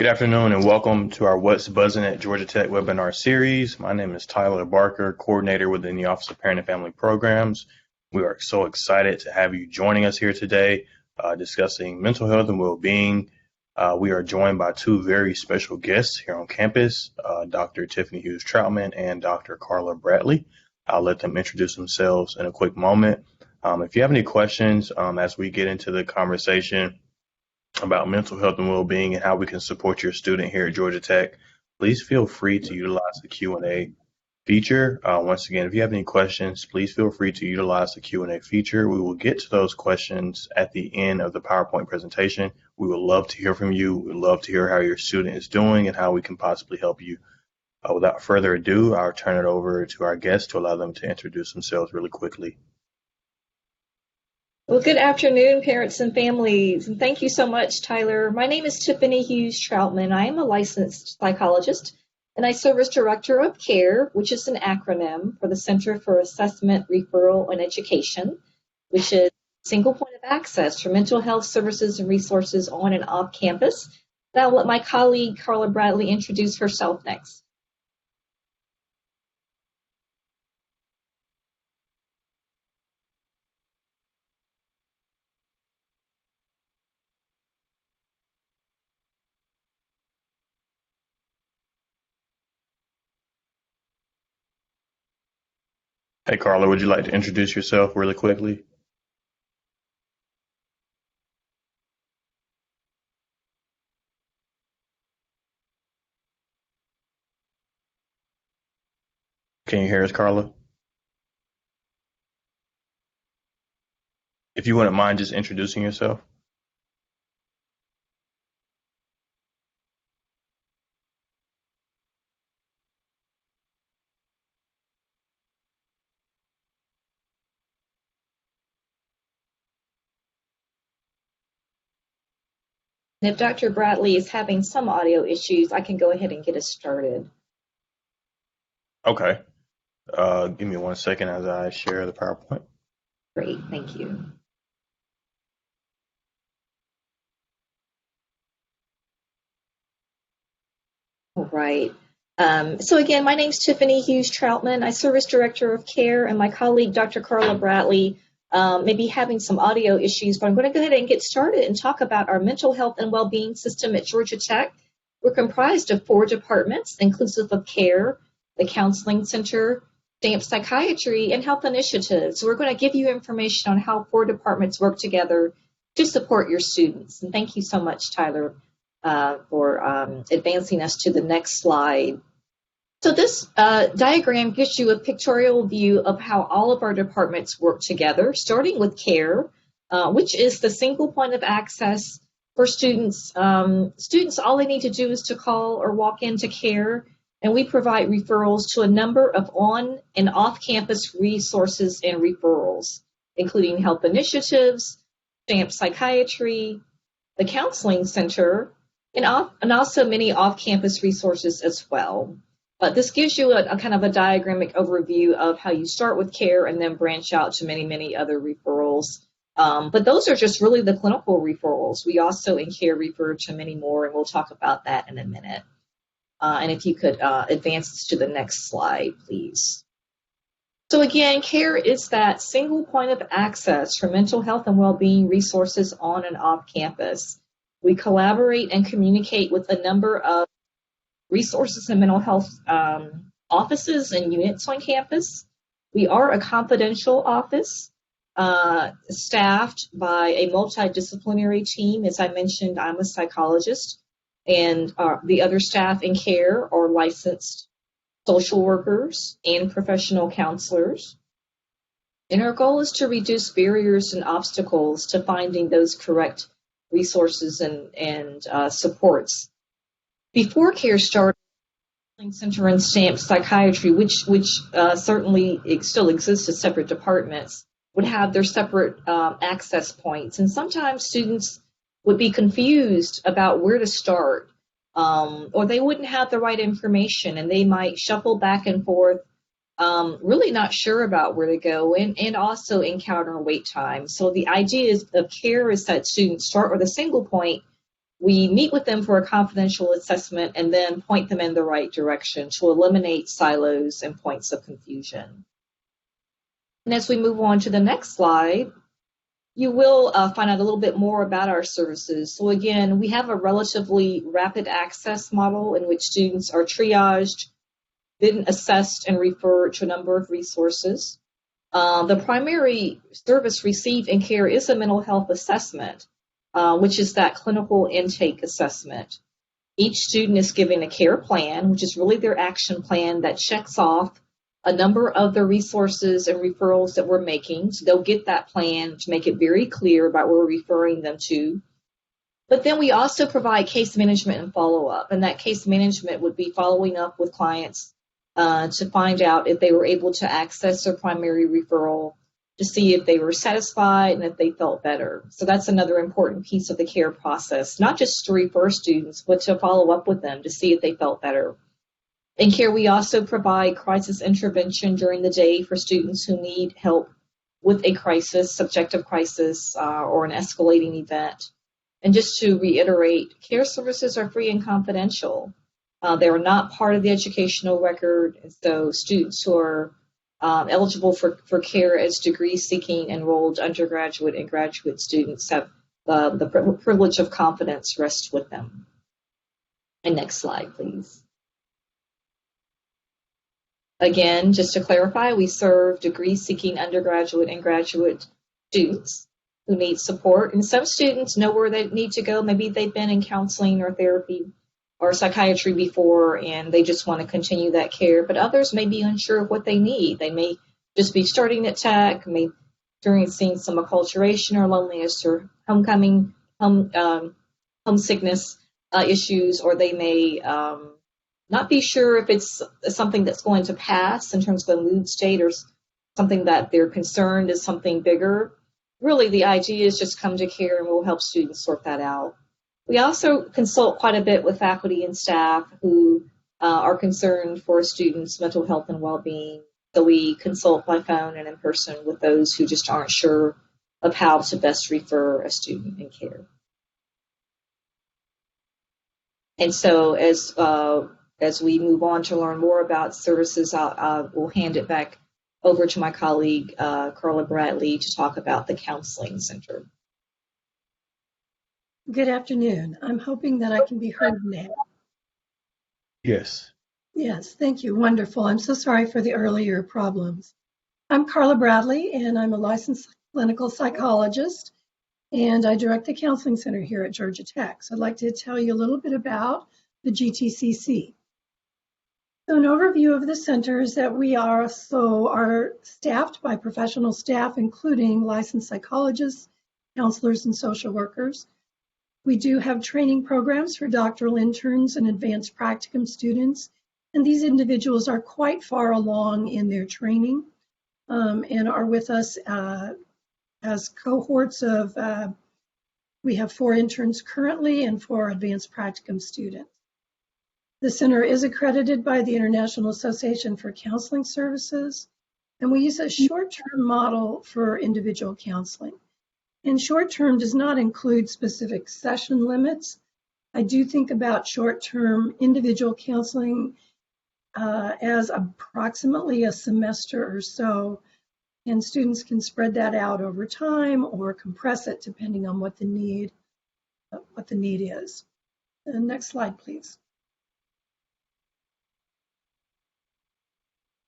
Good afternoon and welcome to our What's Buzzin' at Georgia Tech webinar series. My name is Tyler Barker, coordinator within the Office of Parent and Family Programs. We are so excited to have you joining us here today discussing mental health and well-being. We are joined by two very special guests here on campus, Dr. Tiffany Hughes-Troutman and Dr. Carla Bradley. I'll let them introduce themselves in a quick moment. If you have any questions as we get into the conversation about mental health and well-being and how we can support your student here at Georgia Tech, please feel free to utilize the Q&A feature. Once again, if you have any questions, please feel free to utilize the Q&A feature. We will get to those questions at the end of the PowerPoint presentation. We would love to hear from you. We'd love to hear how your student is doing and how we can possibly help you. Without further ado, I'll turn it over to our guests to allow them to introduce themselves really quickly. Well, good afternoon, parents and families, and thank you so much, Tyler. My name is Tiffany Hughes-Troutman. I am a licensed psychologist, and I serve as Director of CARE, which is an acronym for the Center for Assessment, Referral, and Education, which is a single point of access for mental health services and resources on and off campus. And I'll let my colleague, Carla Bradley, introduce herself next. Hey, Carla, would you like to introduce yourself really quickly? Can you hear us, Carla? If you wouldn't mind just introducing yourself. And if Dr. Bradley is having some audio issues, I can go ahead and get us started. Okay. Give me 1 second as I share the PowerPoint. Great, thank you. All right. So again, my name is Tiffany Hughes-Troutman. I serve as Director of CARE, and my colleague, Dr. Carla Bradley, may be having some audio issues, but I'm going to go ahead and get started and talk about our mental health and well-being system at Georgia Tech. We're comprised of 4 departments, inclusive of CARE, the Counseling Center, STAMP Psychiatry, and Health Initiatives. So we're going to give you information on how 4 departments work together to support your students. And thank you so much, Tyler, for advancing us to the next slide. So this diagram gives you a pictorial view of how all of our departments work together, starting with CARE, which is the single point of access for students. Students, all they need to do is to call or walk into CARE, and we provide referrals to a number of on and off-campus resources and referrals, including health initiatives, STAMP Psychiatry, the Counseling Center, and also many off-campus resources as well. But this gives you a kind of a diagrammatic overview of how you start with CARE and then branch out to many, many other referrals. But those are just really the clinical referrals. We also in CARE refer to many more, and we'll talk about that in a minute. And if you could advance to the next slide, please. So again, CARE is that single point of access for mental health and well-being resources on and off campus. We collaborate and communicate with a number of resources and mental health offices and units on campus. We are a confidential office staffed by a multidisciplinary team. As I mentioned, I'm a psychologist, and the other staff in CARE are licensed social workers and professional counselors. And our goal is to reduce barriers and obstacles to finding those correct resources and supports. Before CARE started, the Center and STAMP Psychiatry, which certainly still exists as separate departments, would have their separate access points. And sometimes students would be confused about where to start, or they wouldn't have the right information, and they might shuffle back and forth, really not sure about where to go, and also encounter wait time. So the idea of CARE is that students start with a single point We meet with them for a confidential assessment and then point them in the right direction to eliminate silos and points of confusion. And as we move on to the next slide, you will find out a little bit more about our services. So again, we have a relatively rapid access model in which students are triaged, then assessed, and referred to a number of resources. The primary service received in CARE is a mental health assessment, which is that clinical intake assessment. Each student is given a CARE plan, which is really their action plan that checks off a number of the resources and referrals that we're making. So they'll get that plan to make it very clear about where we're referring them to. But then we also provide case management and follow-up, and that case management would be following up with clients to find out if they were able to access their primary referral, to see if they were satisfied and if they felt better. So that's another important piece of the CARE process, not just to refer students, but to follow up with them to see if they felt better. In CARE, we also provide crisis intervention during the day for students who need help with a crisis, subjective crisis, or an escalating event. And just to reiterate, CARE services are free and confidential. They are not part of the educational record, and so students who are eligible for CARE as degree-seeking enrolled undergraduate and graduate students have the privilege of confidence rests with them. And next slide, please. Again, just to clarify, we serve degree-seeking undergraduate and graduate students who need support. And some students know where they need to go. Maybe they've been in counseling or therapy or psychiatry before, and they just want to continue that care. But others may be unsure of what they need. They may just be starting at tech, may experiencing some acculturation or loneliness or homesickness issues, or they may not be sure if it's something that's going to pass in terms of a mood state or something that they're concerned is something bigger. Really, the idea is just come to CARE and we'll help students sort that out. We also consult quite a bit with faculty and staff who are concerned for students' mental health and well-being. So we consult by phone and in person with those who just aren't sure of how to best refer a student in CARE. And so as we move on to learn more about services, we'll hand it back over to my colleague, Carla Bradley, to talk about the Counseling Center. Good afternoon. I'm hoping that I can be heard now. Yes. Yes, thank you. Wonderful. I'm so sorry for the earlier problems. I'm Carla Bradley, and I'm a licensed clinical psychologist, and I direct the Counseling Center here at Georgia Tech. So I'd like to tell you a little bit about the GTCC. So an overview of the center is that we are staffed by professional staff, including licensed psychologists, counselors, and social workers. We do have training programs for doctoral interns and advanced practicum students, and these individuals are quite far along in their training and are with us as cohorts of, we have 4 interns currently and 4 advanced practicum students. The center is accredited by the International Association for Counseling Services, and we use a short-term model for individual counseling. And short-term does not include specific session limits. I do think about short-term individual counseling as approximately a semester or so, and students can spread that out over time or compress it depending on what the need is. Next slide, please.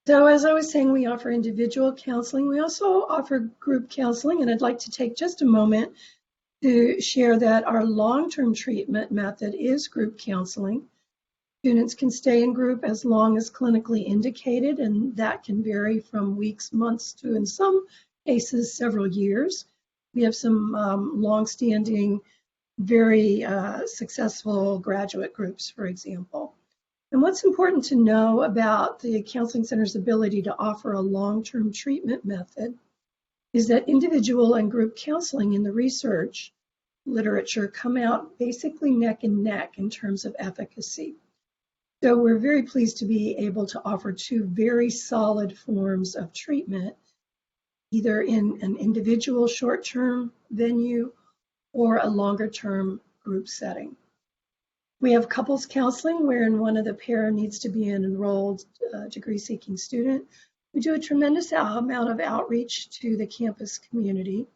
So as I was saying, we offer individual counseling. We also offer group counseling, and I'd like to take just a moment to share that our long-term treatment method is group counseling. Students can stay in group as long as clinically indicated, and that can vary from weeks, months to, in some cases, several years. We have some long-standing, very successful graduate groups, for example. And what's important to know about the Counseling Center's ability to offer a long-term treatment method is that individual and group counseling in the research literature come out basically neck and neck in terms of efficacy. So we're very pleased to be able to offer 2 very solid forms of treatment, either in an individual short-term venue or a longer-term group setting. We have couples counseling, wherein one of the pair needs to be an enrolled degree-seeking student. We do a tremendous amount of outreach to the campus community.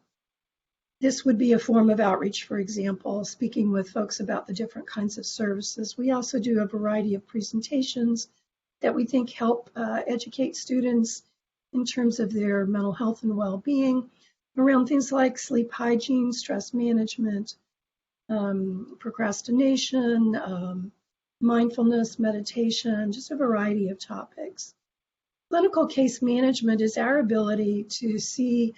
This would be a form of outreach, for example, speaking with folks about the different kinds of services. We also do a variety of presentations that we think help educate students in terms of their mental health and well-being around things like sleep hygiene, stress management, procrastination, mindfulness, meditation, just a variety of topics. Clinical case management is our ability to see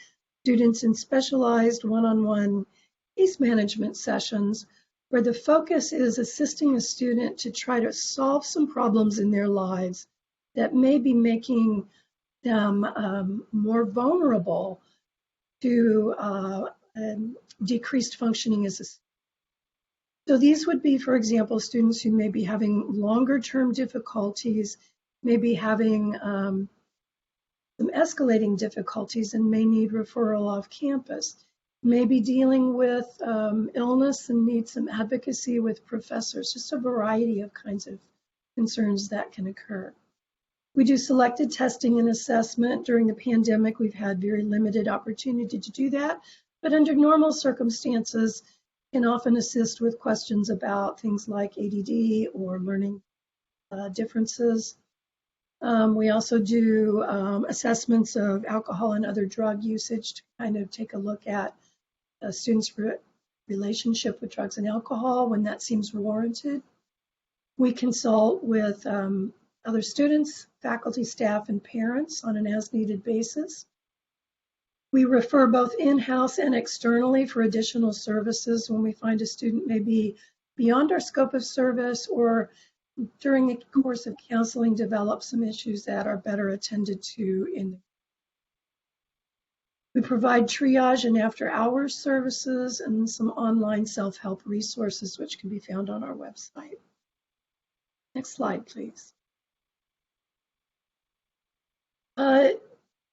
students in specialized one-on-one case management sessions where the focus is assisting a student to try to solve some problems in their lives that may be making them more vulnerable to decreased functioning as a student. So these would be, for example, students who may be having longer-term difficulties, may be having some escalating difficulties and may need referral off campus, may be dealing with illness and need some advocacy with professors, just a variety of kinds of concerns that can occur. We do selected testing and assessment. During the pandemic, we've had very limited opportunity to do that, but under normal circumstances, can often assist with questions about things like ADD or learning differences. We also do assessments of alcohol and other drug usage to kind of take a look at a student's relationship with drugs and alcohol when that seems warranted. We consult with other students, faculty, staff, and parents on an as-needed basis. We refer both in-house and externally for additional services when we find a student may be beyond our scope of service or during the course of counseling develop some issues that are better attended to in the. We provide triage and after-hours services and some online self-help resources which can be found on our website. Next slide, please.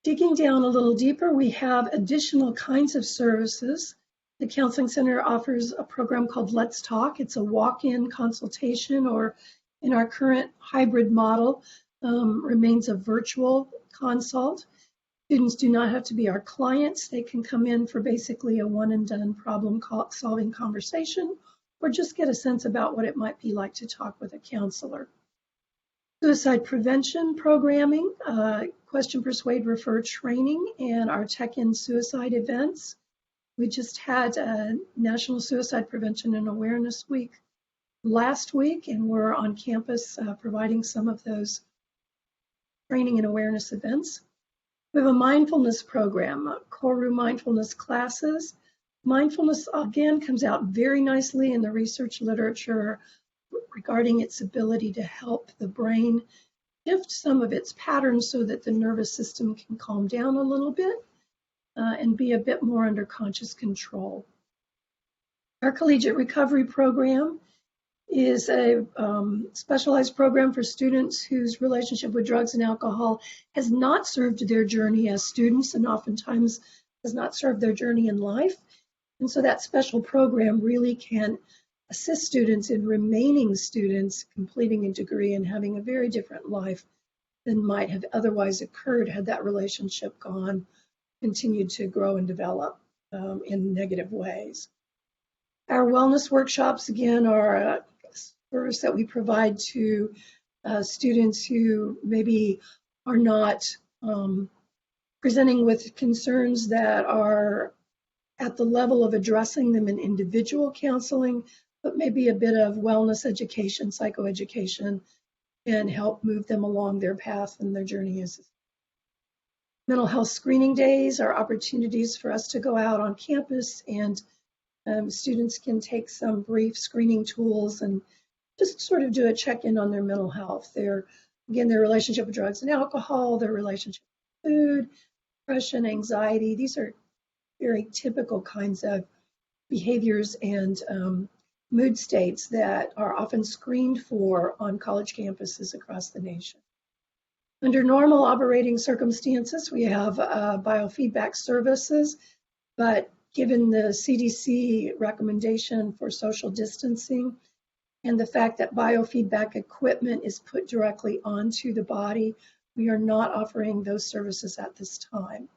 Digging down a little deeper, we have additional kinds of services. The Counseling Center offers a program called Let's Talk. It's a walk-in consultation, or in our current hybrid model, remains a virtual consult. Students do not have to be our clients. They can come in for basically a one-and-done problem-solving conversation, or just get a sense about what it might be like to talk with a counselor. Suicide prevention programming, question, persuade, refer training, and our Tech-In Suicide events. We just had a National Suicide Prevention and Awareness Week last week, and we're on campus providing some of those training and awareness events. We have a mindfulness program, Koru mindfulness classes. Mindfulness, again, comes out very nicely in the research literature regarding its ability to help the brain shift some of its patterns so that the nervous system can calm down a little bit and be a bit more under conscious control. Our Collegiate Recovery Program is a specialized program for students whose relationship with drugs and alcohol has not served their journey as students and oftentimes has not served their journey in life. And so that special program really can assist students in remaining students, completing a degree, and having a very different life than might have otherwise occurred had that relationship continued to grow and develop in negative ways. Our wellness workshops, again, are a service that we provide to students who maybe are not presenting with concerns that are at the level of addressing them in individual counseling, but maybe a bit of wellness education, psychoeducation, and help move them along their path and their journey. Mental health screening days are opportunities for us to go out on campus, and students can take some brief screening tools and just sort of do a check-in on their mental health. Their relationship with drugs and alcohol, their relationship with food, depression, anxiety. These are very typical kinds of behaviors and mood states that are often screened for on college campuses across the nation. Under normal operating circumstances, we have biofeedback services, but given the CDC recommendation for social distancing and the fact that biofeedback equipment is put directly onto the body. We are not offering those services at this time.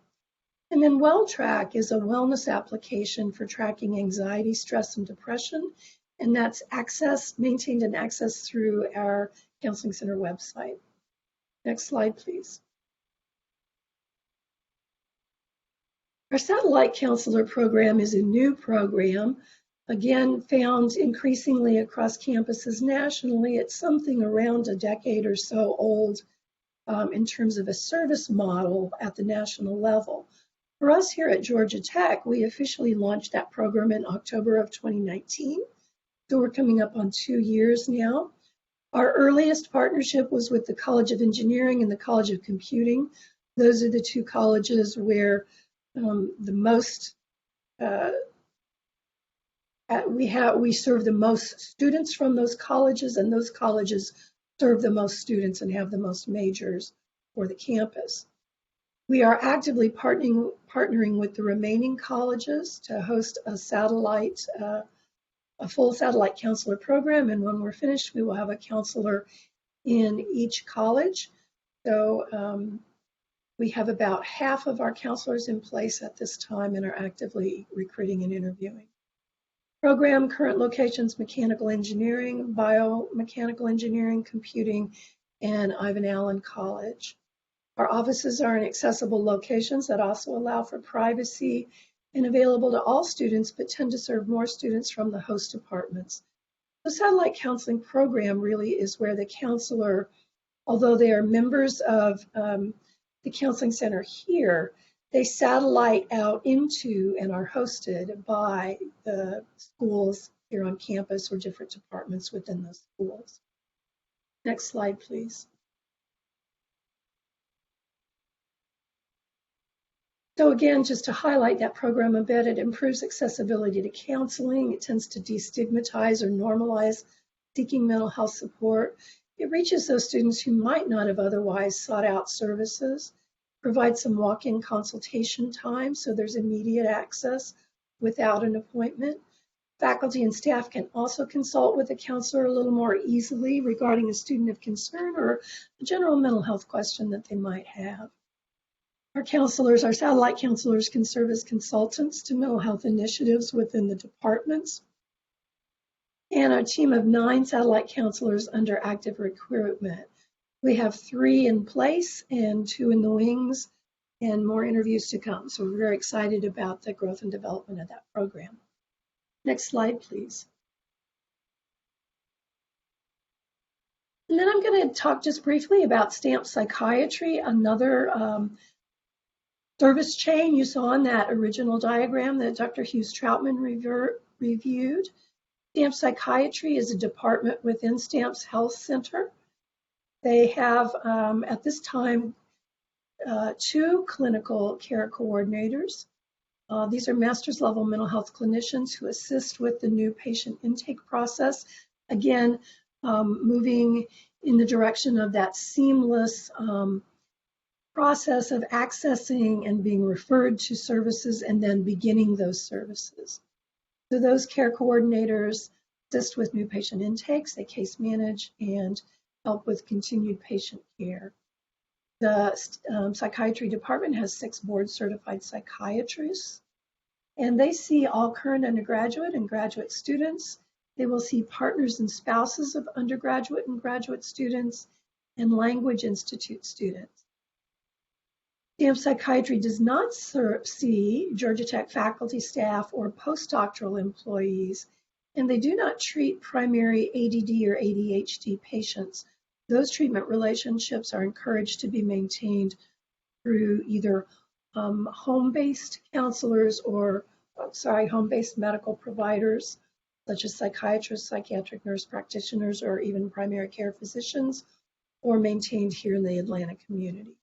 And then WellTrack is a wellness application for tracking anxiety, stress, and depression, and that's maintained and accessed through our Counseling Center website. Next slide, please. Our Satellite Counselor program is a new program, again, found increasingly across campuses nationally. It's something around a decade or so old in terms of a service model at the national level. For us here at Georgia Tech, we officially launched that program in October of 2019. So we're coming up on 2 years now. Our earliest partnership was with the College of Engineering and the College of Computing. Those are the two colleges where we serve the most students from those colleges, and those colleges serve the most students and have the most majors for the campus. We are actively partnering with the remaining colleges to host a full satellite counselor program, and when we're finished, we will have a counselor in each college. So we have about half of our counselors in place at this time and are actively recruiting and interviewing. Program current locations: mechanical engineering, biomechanical engineering, computing, and Ivan Allen College. Our offices are in accessible locations that also allow for privacy and available to all students, but tend to serve more students from the host departments. The satellite counseling program really is where the counselor, although they are members of the Counseling Center here, they satellite out into and are hosted by the schools here on campus or different departments within those schools. Next slide, please. So again, just to highlight that program a bit, it improves accessibility to counseling. It tends to destigmatize or normalize seeking mental health support. It reaches those students who might not have otherwise sought out services, provides some walk-in consultation time, so there's immediate access without an appointment. Faculty and staff can also consult with a counselor a little more easily regarding a student of concern or a general mental health question that they might have. Our satellite counselors can serve as consultants to mental health initiatives within the departments. And our team of 9 satellite counselors under active recruitment. We have 3 in place and 2 in the wings, and more interviews to come. So we're very excited about the growth and development of that program. Next slide, please. And then I'm going to talk just briefly about STAMP Psychiatry, another service chain you saw in that original diagram that Dr. Hughes-Troutman reviewed. STAMP Psychiatry is a department within STAMP's Health Center. They have, at this time, 2 clinical care coordinators. These are master's level mental health clinicians who assist with the new patient intake process. Again, moving in the direction of that seamless process of accessing and being referred to services and then beginning those services. So those care coordinators assist with new patient intakes, they case manage, and help with continued patient care. The psychiatry department has 6 board-certified psychiatrists, and they see all current undergraduate and graduate students. They will see partners and spouses of undergraduate and graduate students and Language Institute students. STAMP Psychiatry does not see Georgia Tech faculty, staff, or postdoctoral employees, and they do not treat primary ADD or ADHD patients. Those treatment relationships are encouraged to be maintained through either home-based counselors or, home-based medical providers, such as psychiatrists, psychiatric nurse practitioners, or even primary care physicians, or maintained here in the Atlanta community.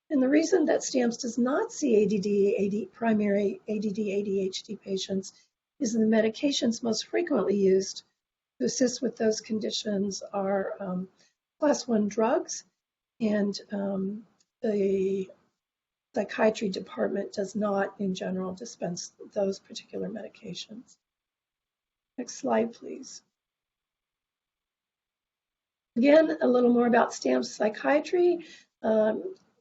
And the reason that STAMPS does not see primary ADD, ADHD patients is the medications most frequently used to assist with those conditions are class 1 drugs, and the psychiatry department does not, in general, dispense those particular medications. Next slide, please. Again, a little more about STAMP psychiatry.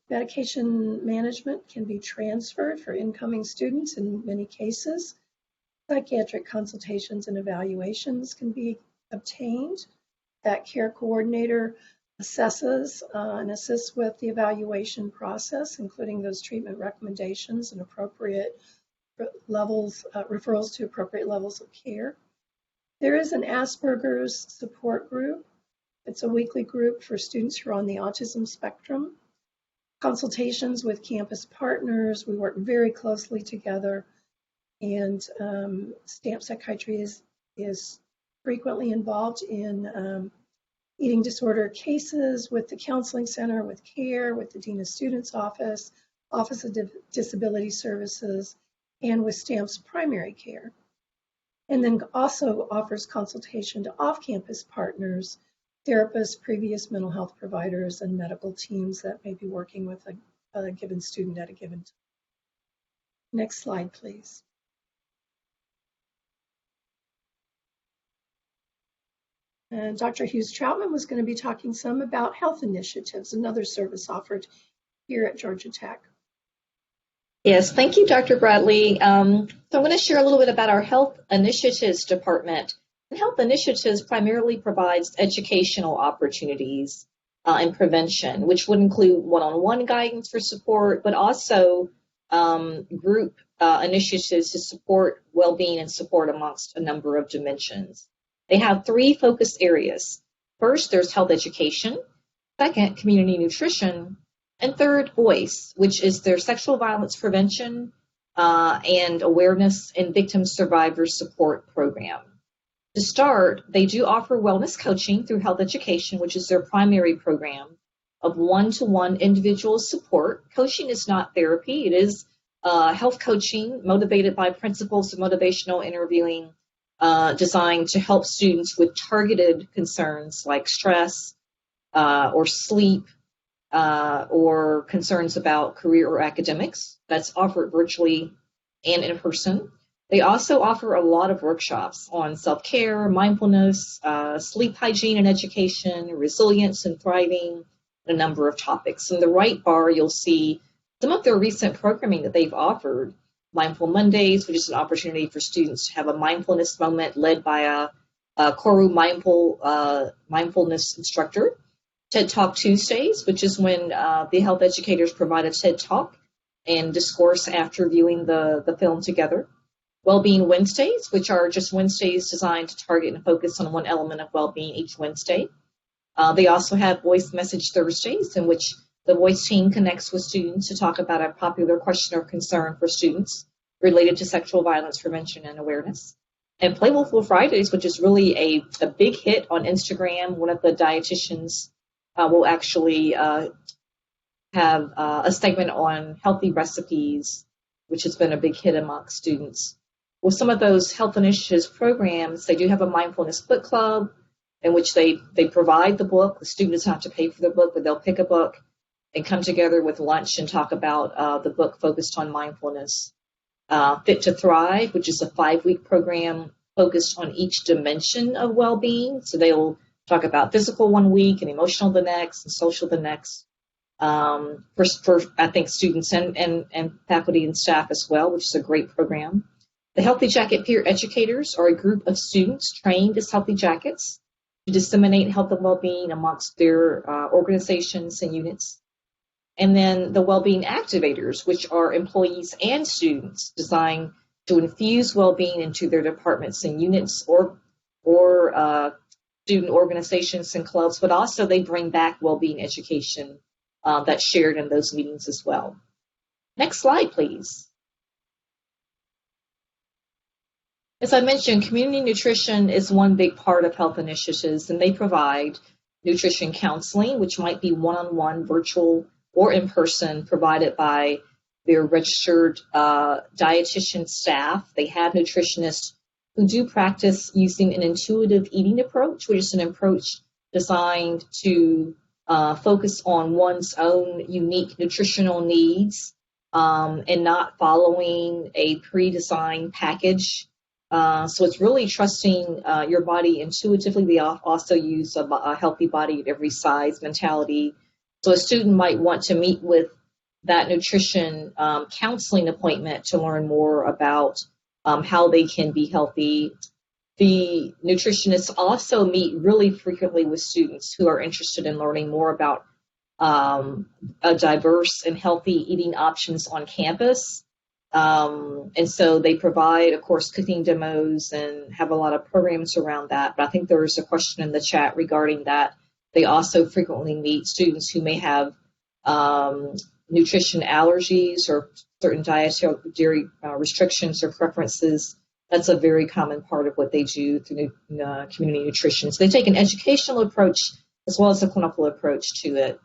Medication management can be transferred for incoming students in many cases. Psychiatric consultations and evaluations can be obtained. That care coordinator assesses and assists with the evaluation process, including those treatment recommendations and appropriate levels, referrals to appropriate levels of care. There is an Asperger's support group. It's a weekly group for students who are on the autism spectrum. Consultations with campus partners. We work very closely together, and STAMP psychiatry is frequently involved in eating disorder cases with the Counseling Center, with CARE, with the Dean of Students Office, Office of Disability Services, and with STAMP's primary care. And then also offers consultation to off-campus partners, therapists, previous mental health providers, and medical teams that may be working with a given student at a given time. Next slide, please. And Dr. Hughes-Troutman was going to be talking some about health initiatives, another service offered here at Georgia Tech. Yes, thank you, Dr. Bradley. So I'm going to share a little bit about our Health Initiatives Department. And Health Initiatives primarily provides educational opportunities and prevention, which would include one-on-one guidance for support, but also group initiatives to support well-being and support amongst a number of dimensions. They have 3 focus areas. First, there's health education. Second, community nutrition. And third, voice, which is their sexual violence prevention and awareness and victim survivor support program. To start, they do offer wellness coaching through health education, which is their primary program of one-to-one individual support. Coaching is not therapy. It is health coaching motivated by principles of motivational interviewing designed to help students with targeted concerns like stress or sleep, or concerns about career or academics. That's offered virtually and in person. They also offer a lot of workshops on self-care, mindfulness, sleep hygiene and education, resilience and thriving, and a number of topics. In the right bar, you'll see some of their recent programming that they've offered. Blindfold Mondays, which is an opportunity for students to have a mindfulness moment led by a Koru mindfulness instructor. TED Talk Tuesdays, which is when the health educators provide a TED Talk and discourse after viewing the film together. Wellbeing Wednesdays, which are just Wednesdays designed to target and focus on one element of well-being each Wednesday. They also have Voice Message Thursdays, in which the Voice team connects with students to talk about a popular question or concern for students related to sexual violence prevention and awareness. And Playful Fridays, which is really a big hit on Instagram. One of the dietitians will actually have a segment on healthy recipes, which has been a big hit amongst students. With some of those health initiatives programs, they do have a mindfulness book club in which they provide the book. The student doesn't have to pay for the book, but they'll pick a book and come together with lunch and talk about the book focused on mindfulness. Fit to Thrive, which is a 5-week program focused on each dimension of well-being. So they'll talk about physical 1 week and emotional the next and social the next. For I think students and faculty and staff as well, which is a great program. The Healthy Jacket Peer Educators are a group of students trained as Healthy Jackets to disseminate health and well-being amongst their organizations and units. And then the Wellbeing Activators, which are employees and students designed to infuse well-being into their departments and units or student organizations and clubs, but also they bring back well-being education that's shared in those meetings as well. Next slide, please. As I mentioned, community nutrition is one big part of health initiatives, and they provide nutrition counseling, which might be one-on-one, virtual, or in person, provided by their registered dietitian staff. They have nutritionists who do practice using an intuitive eating approach, which is an approach designed to focus on one's own unique nutritional needs and not following a pre-designed package So it's really trusting your body intuitively. They also use a healthy body at every size mentality. So a student might want to meet with that nutrition counseling appointment to learn more about how they can be healthy. The nutritionists also meet really frequently with students who are interested in learning more about a diverse and healthy eating options on campus. And so they provide, of course, cooking demos and have a lot of programs around that. But I think there is a question in the chat regarding that. They also frequently meet students who may have nutrition allergies or certain dietary restrictions or preferences. That's a very common part of what they do through community nutrition. So they take an educational approach as well as a clinical approach to it.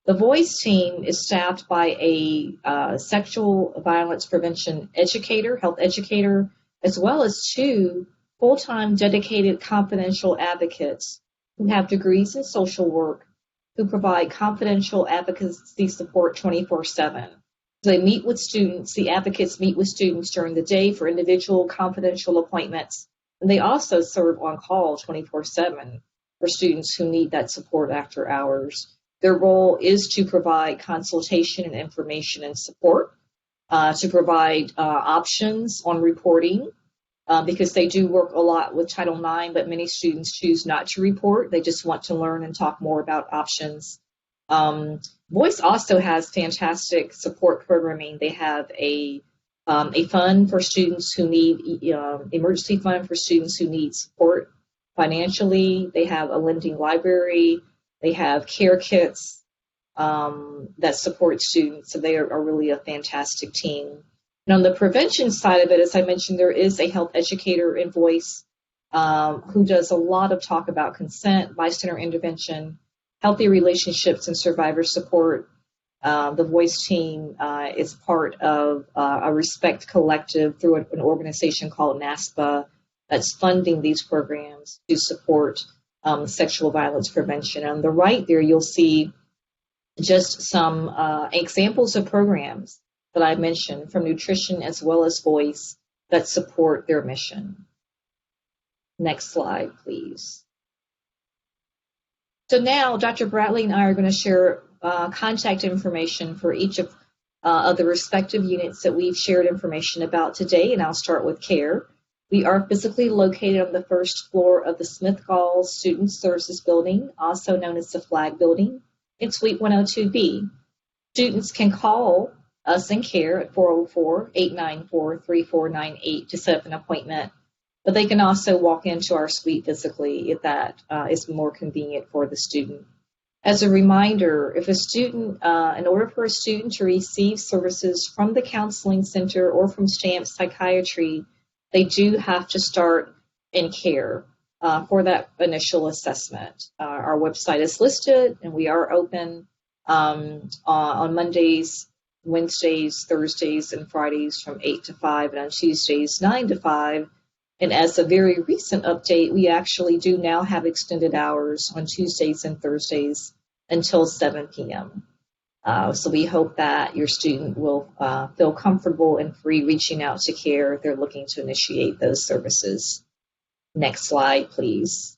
The Voice team is staffed by a sexual violence prevention educator, health educator, as well as 2 full-time dedicated confidential advocates who have degrees in social work who provide confidential advocacy support 24/7. So they meet with students, the advocates meet with students during the day for individual confidential appointments, and they also serve on call 24/7 for students who need that support after hours. Their role is to provide consultation and information and support, to provide options on reporting, because they do work a lot with Title IX, but many students choose not to report. They just want to learn and talk more about options. Voice also has fantastic support programming. They have a fund for students who need, emergency fund for students who need support financially. They have a lending library. They have care kits that support students. So they are really a fantastic team. And on the prevention side of it, as I mentioned, there is a health educator in Voice who does a lot of talk about consent, bystander intervention, healthy relationships, and survivor support. The Voice team is part of a Respect Collective through an organization called NASPA that's funding these programs to support sexual violence prevention. On the right there, you'll see just some examples of programs that I mentioned from nutrition as well as Voice that support their mission. Next slide, please. So now Dr. Bradley and I are going to share contact information for each of the respective units that we've shared information about today, and I'll start with CARE. We are physically located on the first floor of the Smith Gall Student Services Building, also known as the Flag Building, in Suite 102B. Students can call us in CARE at 404-894-3498 to set up an appointment, but they can also walk into our suite physically if that is more convenient for the student. As a reminder, if a student, in order for a student to receive services from the Counseling Center or from STAMP Psychiatry, they do have to start in CARE for that initial assessment. Our website is listed, and we are open on Mondays, Wednesdays, Thursdays, and Fridays from 8 to 5, and on Tuesdays, 9 to 5. And as a very recent update, we actually do now have extended hours on Tuesdays and Thursdays until 7 p.m. So we hope that your student will feel comfortable and free reaching out to CARE if they're looking to initiate those services. Next slide, please.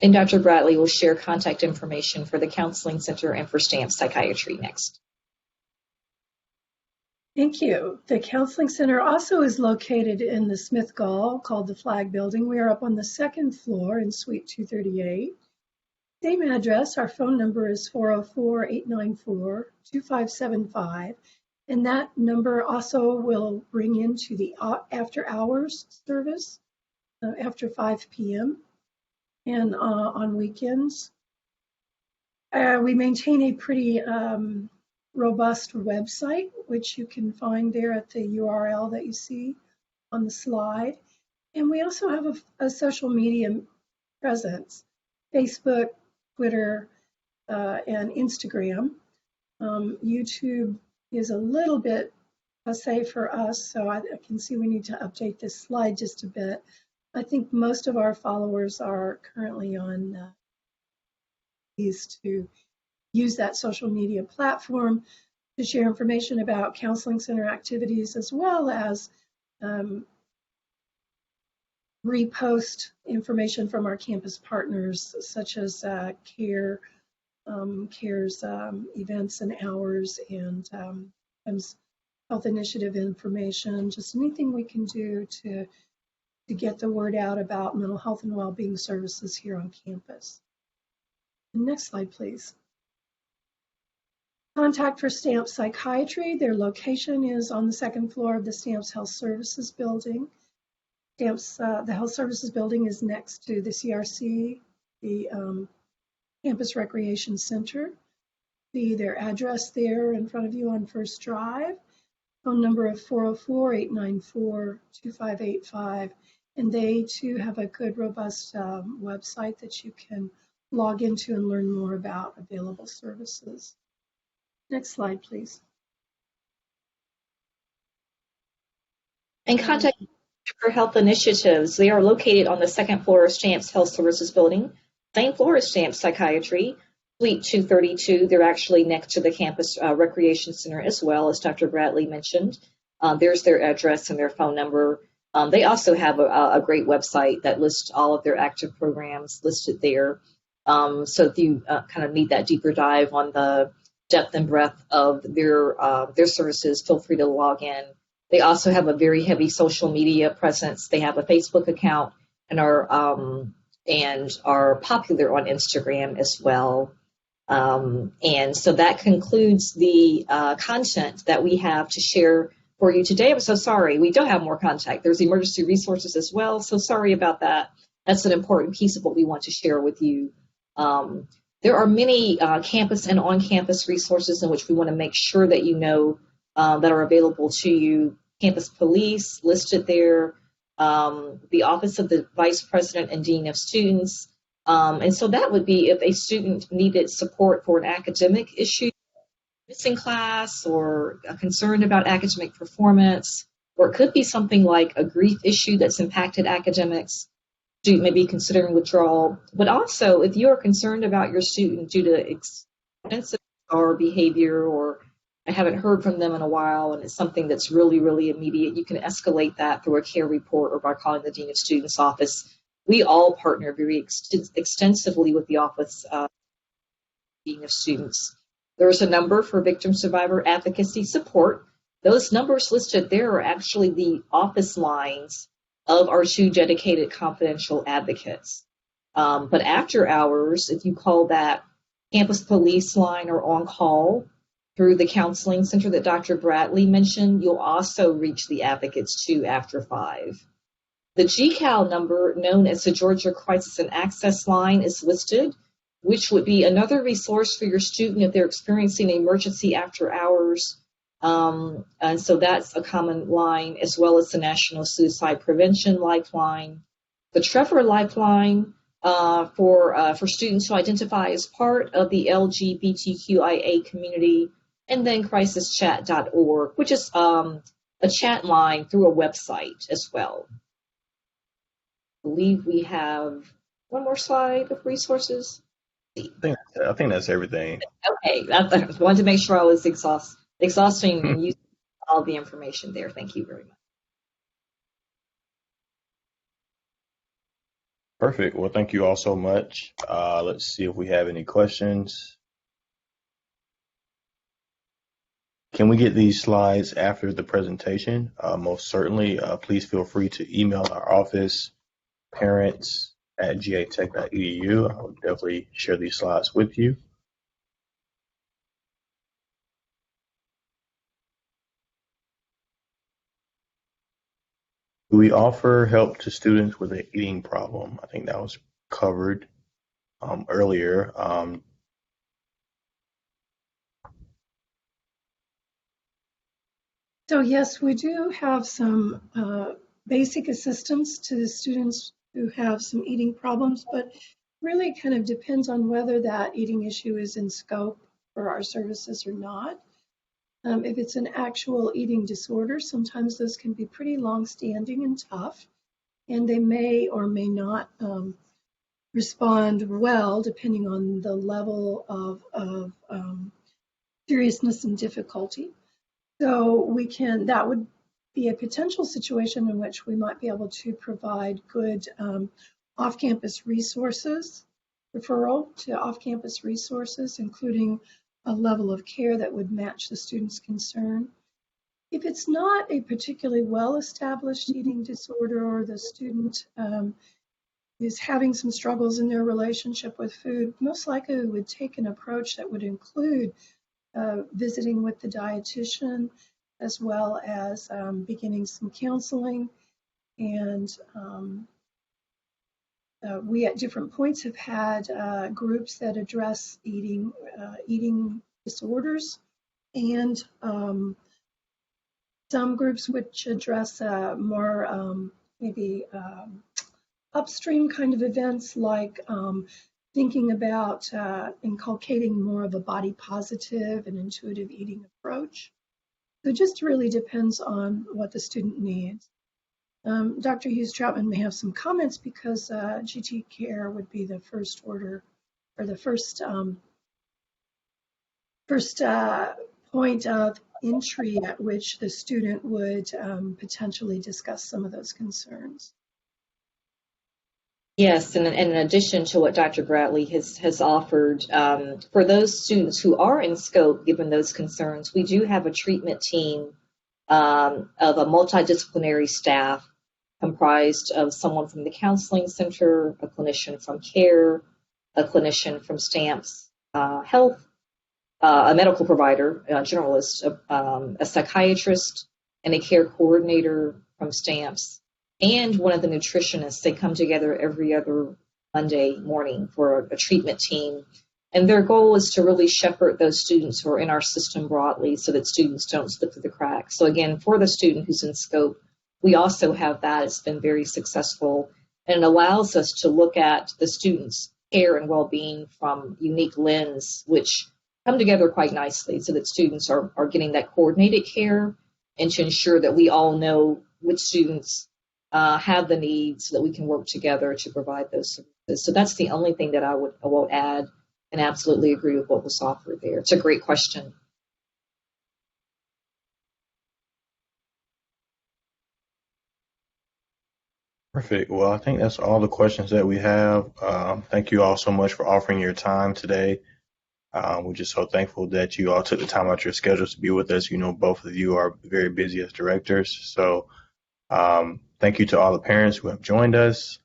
And Dr. Bradley will share contact information for the Counseling Center and for STAMP Psychiatry next. Thank you. The Counseling Center also is located in the Smith Gall, called the Flag Building. We are up on the second floor in Suite 238. Same address. Our phone number is 404-894-2575. And that number also will bring into the after hours service after 5 p.m. and on weekends. We maintain a pretty robust website, which you can find there at the URL that you see on the slide. And we also have a social media presence, Facebook, Twitter, and Instagram. YouTube is a little bit passé for us, so I can see we need to update this slide just a bit. I think most of our followers are currently on these to use that social media platform. to share information about counseling center activities, as well as repost information from our campus partners, such as CARE, CARE's events and hours, and health initiative information, just anything we can do to get the word out about mental health and well-being services here on campus. Next slide, please. Contact for Stamps Psychiatry. Their location is on the second floor of the Stamps Health Services Building. Stamps, the Health Services Building is next to the CRC, the Campus Recreation Center. See their address there in front of you on First Drive. Phone number of 404-894-2585. And they too have a good, robust website that you can log into and learn more about available services. Next slide, please. And contact for health initiatives. They are located on the second floor of Stamps Health Services Building, same floor as Stamps Psychiatry, Suite 232. They're actually next to the Campus Recreation Center as well, as Dr. Bradley mentioned. There's their address and their phone number. They also have a great website that lists all of their active programs listed there. So if you kind of need that deeper dive on the depth and breadth of their services, feel free to log in. They also have a very heavy social media presence. They have a Facebook account and are popular on Instagram as well. And so that concludes the content that we have to share for you today. I'm so sorry. We don't have more contact. There's emergency resources as well. So sorry about that. That's an important piece of what we want to share with you. There are many campus and on-campus resources in which we want to make sure that you know that are available to you. Campus police listed there, the Office of the Vice President and Dean of Students. And so that would be if a student needed support for an academic issue, missing class, or a concern about academic performance, or it could be something like a grief issue that's impacted academics. Student may be considering withdrawal, but also if you are concerned about your student due to extensive or behavior, or I haven't heard from them in a while and it's something that's really, really immediate, you can escalate that through a CARE report or by calling the Dean of Students office. We all partner very extensively with the Office of Dean of Students. There's a number for victim survivor advocacy support. Those numbers listed there are actually the office lines of our two dedicated confidential advocates. But after hours, if you call that campus police line or on call through the counseling center that Dr. Bradley mentioned, you'll also reach the advocates too after 5. The GCAL number, known as the Georgia Crisis and Access Line, is listed, which would be another resource for your student if they're experiencing an emergency after hours. And so that's a common line, as well as the National Suicide Prevention Lifeline. The Trevor Lifeline for students who identify as part of the LGBTQIA community, and then crisischat.org, which is a chat line through a website as well. I believe we have one more slide of resources. I think that's everything. Okay, I wanted to make sure I was exhausting and using all the information there. Thank you very much. Perfect. Well, thank you all so much. Let's see if we have any questions. Can we get these slides after the presentation? Most certainly. Please feel free to email our office, parents@gatech.edu. I will definitely share these slides with you. Do we offer help to students with an eating problem? I think that was covered earlier. So yes, we do have some basic assistance to the students who have some eating problems, but really kind of depends on whether that eating issue is in scope for our services or not. If it's an actual eating disorder, sometimes those can be pretty long-standing and tough, and they may or may not respond well depending on the level of seriousness and difficulty. So that would be a potential situation in which we might be able to provide good off-campus resources, referral to off-campus resources, including a level of care that would match the student's concern. If it's not a particularly well-established eating disorder, or the student is having some struggles in their relationship with food, most likely we would take an approach that would include visiting with the dietitian, as well as beginning some counseling. And we at different points have had groups that address eating disorders, and some groups which address more maybe upstream kind of events, like thinking about inculcating more of a body positive and intuitive eating approach. So it just really depends on what the student needs. Dr. Hughes-Troutman may have some comments, because GT CARE would be the first order, or the first point of entry at which the student would potentially discuss some of those concerns. Yes, and in addition to what Dr. Bradley has offered, for those students who are in scope, given those concerns, we do have a treatment team of a multidisciplinary staff comprised of someone from the counseling center, a clinician from CARE, a clinician from STAMPS Health, a medical provider, a generalist, a psychiatrist, and a care coordinator from STAMPS, and one of the nutritionists. They come together every other Monday morning for a treatment team. And their goal is to really shepherd those students who are in our system broadly, so that students don't slip through the cracks. So again, for the student who's in scope, we also have that. It's been very successful, and it allows us to look at the students' care and well-being from unique lens, which come together quite nicely, so that students are getting that coordinated care, and to ensure that we all know which students have the needs, so that we can work together to provide those services. So that's the only thing that I will add, and absolutely agree with what was offered there. It's a great question. Perfect. Well, I think that's all the questions that we have. Thank you all so much for offering your time today. We're just so thankful that you all took the time out of your schedules to be with us. You know, both of you are very busy as directors. So thank you to all the parents who have joined us.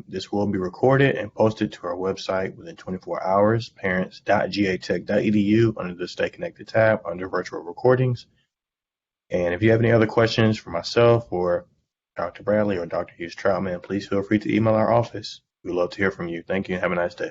This will be recorded and posted to our website within 24 hours, parents.gatech.edu, under the Stay Connected tab under virtual recordings. And if you have any other questions for myself or Dr. Bradley or Dr. Hughes-Troutman, please feel free to email our office. We'd love to hear from you. Thank you and have a nice day.